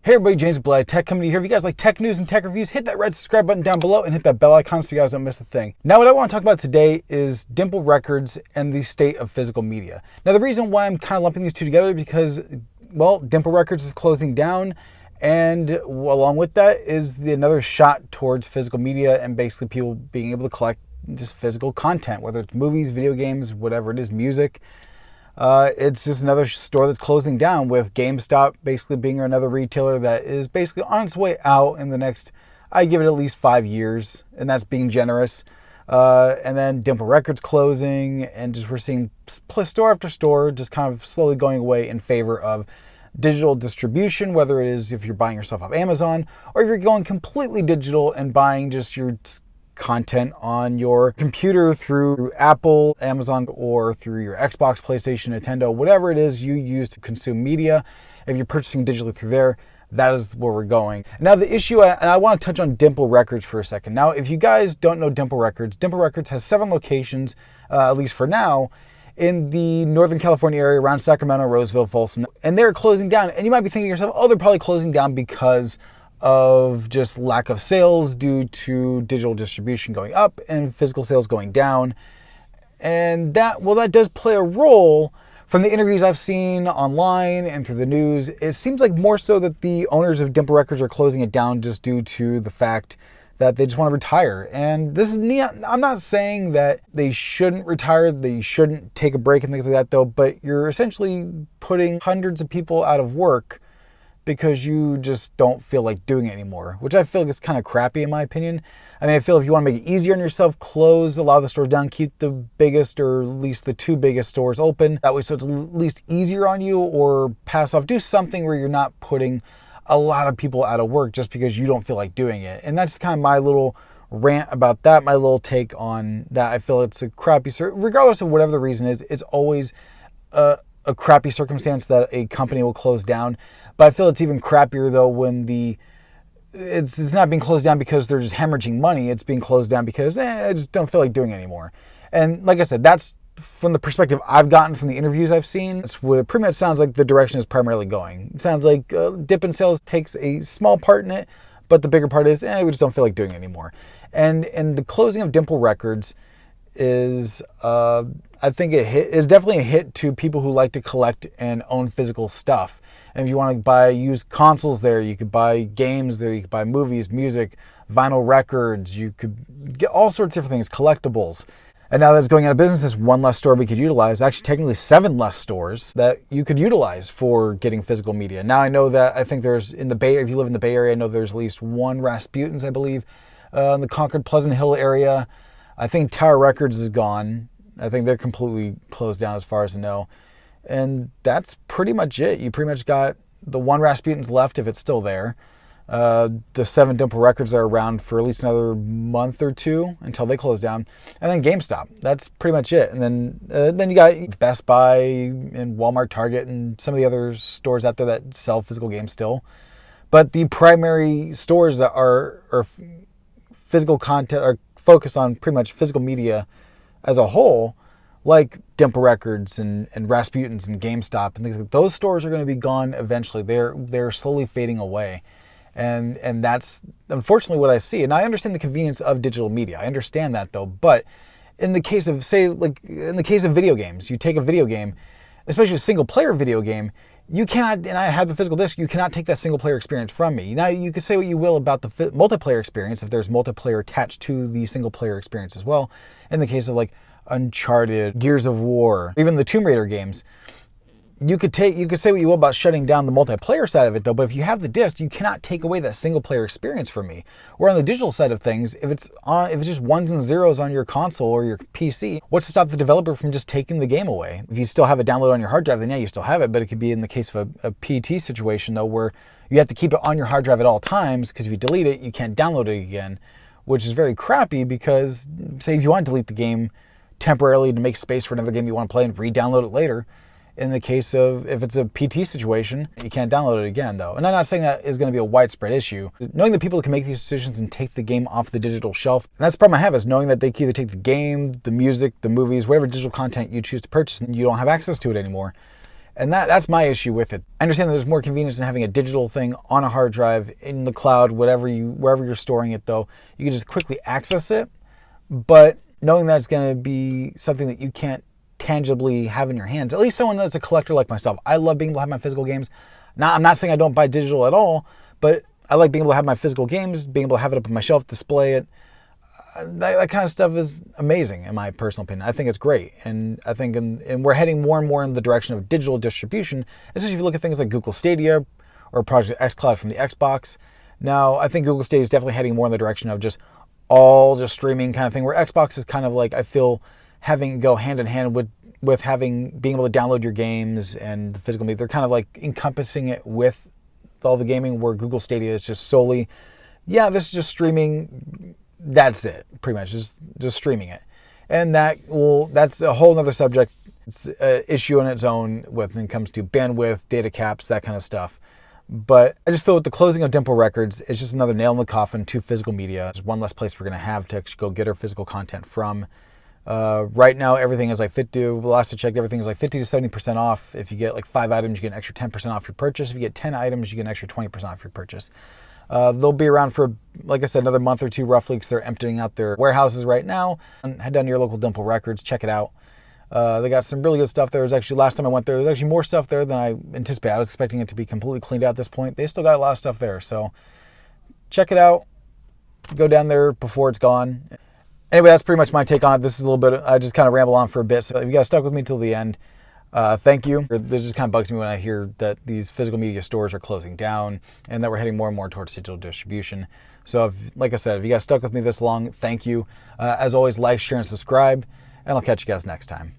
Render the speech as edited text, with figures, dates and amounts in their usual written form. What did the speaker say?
Hey everybody, James Blay, Tech coming to you here. If you guys like tech news and tech reviews, hit that red subscribe button down below and hit that bell icon so you guys don't miss a thing. Now what I want to talk about today is Dimple Records and the state of physical media. Now the reason why I'm kind of lumping these two together because, well, Dimple Records is closing down, and along with that is another shot towards physical media and basically people being able to collect just physical content, whether it's movies, video games, whatever it is, music. It's just another store that's closing down, with GameStop basically being another retailer that is basically on its way out in the next, I give it at least 5 years, and that's being generous. And then Dimple Records closing, and just we're seeing store after store just kind of slowly going away in favor of digital distribution, whether it is if you're buying yourself off Amazon or if you're going completely digital and buying just your content on your computer through Apple, Amazon, or through your Xbox, PlayStation, Nintendo, whatever it is you use to consume media. If you're purchasing digitally through there, that is where we're going. Now the issue, and I want to touch on Dimple Records for a second. Now, if you guys don't know Dimple Records has 7 locations, at least for now, in the Northern California area around Sacramento, Roseville, Folsom, and they're closing down. And you might be thinking to yourself, oh, they're probably closing down because of just lack of sales due to digital distribution going up and physical sales going down. And that does play a role. From the interviews I've seen online and through the news, it seems like more so that the owners of Dimple Records are closing it down just due to the fact that they just want to retire. And this is I'm not saying that they shouldn't retire, they shouldn't take a break and things like that though, but you're essentially putting hundreds of people out of work because you just don't feel like doing it anymore, which I feel like is kind of crappy in my opinion. I mean, I feel if you want to make it easier on yourself, close a lot of the stores down, keep the biggest or at least the 2 biggest stores open. That way so it's at least easier on you, or pass off, do something where you're not putting a lot of people out of work just because you don't feel like doing it. And that's kind of my little rant about that, my little take on that. I feel it's a crappy, regardless of whatever the reason is, it's always a crappy circumstance that a company will close down. But I feel it's even crappier though when it's not being closed down because they're just hemorrhaging money. It's being closed down because I just don't feel like doing it anymore. And like I said, that's from the perspective I've gotten from the interviews I've seen. It's what it pretty much sounds like the direction is primarily going. It sounds like dip in sales takes a small part in it, but the bigger part is we just don't feel like doing it anymore. And the closing of Dimple Records is, I think is definitely a hit to people who like to collect and own physical stuff. And if you want to buy used consoles there, you could buy games there, you could buy movies, music, vinyl records, you could get all sorts of different things, collectibles. And now that it's going out of business, there's 1 less store we could utilize. Actually, technically 7 less stores that you could utilize for getting physical media. Now I know that I think there's in the Bay Area, if you live in the Bay Area, I know there's at least 1 Rasputin's, I believe, in the Concord Pleasant Hill area. I think Tower Records is gone. I think they're completely closed down as far as I know. And that's pretty much it. You pretty much got the 1 Rasputin's left if it's still there. The 7 Dimple Records are around for at least another month or 2 until they close down. And then GameStop. That's pretty much it. And then you got Best Buy and Walmart, Target, and some of the other stores out there that sell physical games still. But the primary stores that are physical content are focused on pretty much physical media as a whole, like Dimple Records and Rasputin's and GameStop and things like that. Those stores are going to be gone eventually. They're slowly fading away. And that's unfortunately what I see. And I understand the convenience of digital media. I understand that though. But in the case of, in the case of video games, you take a video game, especially a single player video game, you cannot, and I have the physical disc, you cannot take that single player experience from me. Now you can say what you will about the multiplayer experience if there's multiplayer attached to the single player experience as well. In the case of like Uncharted, Gears of War, even the Tomb Raider games, you could say what you will about shutting down the multiplayer side of it though, but if you have the disc, you cannot take away that single player experience from me. Where on the digital side of things, if it's just 1s and 0s on your console or your PC, what's to stop the developer from just taking the game away? If you still have it downloaded on your hard drive, then yeah, you still have it, but it could be in the case of a PT situation though, where you have to keep it on your hard drive at all times, because if you delete it, you can't download it again, which is very crappy because, say if you want to delete the game temporarily to make space for another game you want to play and re-download it later, in the case of, if it's a PT situation, you can't download it again though. And I'm not saying that is going to be a widespread issue. Knowing that people can make these decisions and take the game off the digital shelf, and that's the problem I have, is knowing that they can either take the game, the music, the movies, whatever digital content you choose to purchase, and you don't have access to it anymore. And that's my issue with it. I understand that there's more convenience than having a digital thing on a hard drive in the cloud, wherever you're storing it though. You can just quickly access it. But knowing that it's going to be something that you can't tangibly have in your hands, at least someone that's a collector like myself. I love being able to have my physical games. Now, I'm not saying I don't buy digital at all, but I like being able to have my physical games, being able to have it up on my shelf, display it. That kind of stuff is amazing in my personal opinion. I think it's great. And I think and we're heading more and more in the direction of digital distribution, especially if you look at things like Google Stadia or Project xCloud from the Xbox. Now, I think Google Stadia is definitely heading more in the direction of just streaming kind of thing, where Xbox is kind of like, I feel, having it go hand in hand with being able to download your games and the physical media. They're kind of like encompassing it with all the gaming, where Google Stadia is just solely, this is just streaming. That's it, pretty much, just streaming it. And that's a whole nother subject. It's an issue on its own when it comes to bandwidth, data caps, that kind of stuff. But I just feel with the closing of Dimple Records, it's just another nail in the coffin to physical media. It's one less place we're going to have to actually go get our physical content from. Right now, everything is like last I checked, everything is like 50 to 70% off. If you get like 5 items, you get an extra 10% off your purchase. If you get 10 items, you get an extra 20% off your purchase. They'll be around for, like I said, another month or two roughly, because they're emptying out their warehouses right now. And head down to your local Dimple Records, check it out. They got some really good stuff there. Last time I went there, there's actually more stuff there than I anticipated. I was expecting it to be completely cleaned out at this point. They still got a lot of stuff there, so check it out. Go down there before it's gone. Anyway, that's pretty much my take on it. This is a little bit, I just kind of ramble on for a bit. So if you guys stuck with me till the end, thank you. This just kind of bugs me when I hear that these physical media stores are closing down and that we're heading more and more towards digital distribution. So like I said, if you guys stuck with me this long, thank you. As always, like, share, and subscribe, and I'll catch you guys next time.